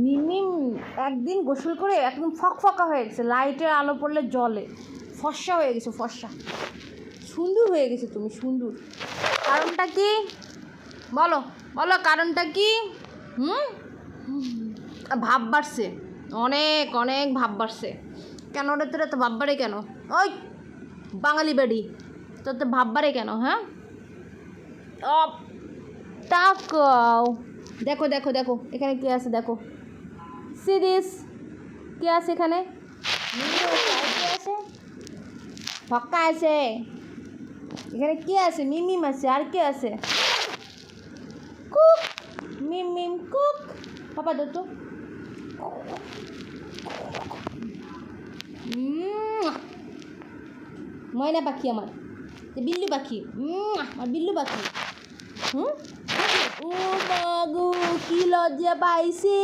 মিমিম একদিন গোসল করে একদম ফকফকা হয়ে গেছে, লাইটের আলো পড়লে জলে ফর্সা হয়ে গেছে, ফর্সা সুন্দর হয়ে গেছে তুমি, সুন্দর। কারণটা কি বলো, বলো কারণটা কি? ভাব বাড়ছে, অনেক অনেক ভাব বাড়ছে। কেন রে তোরা তো ভাব বাড়ে কেন? ওই বাঙালি বাড়ি, তোর তো ভাব বাড়ে কেন? হ্যাঁ তাকাও, দেখো দেখো দেখো এখানে কে আছে, দেখো সিরিস কে আছে এখানে? কে আছে? ফক্কা আছে এখানে, কে আছে? মিমিম আছে, আর কে আছে? কুক, মিম মিম কুক, পাপা দো তো। ময়না পাখি আমার, বিল্লু পাখি, আমার বিল্লু পাখি। ও মাগো কি লজ্জা পাইছে।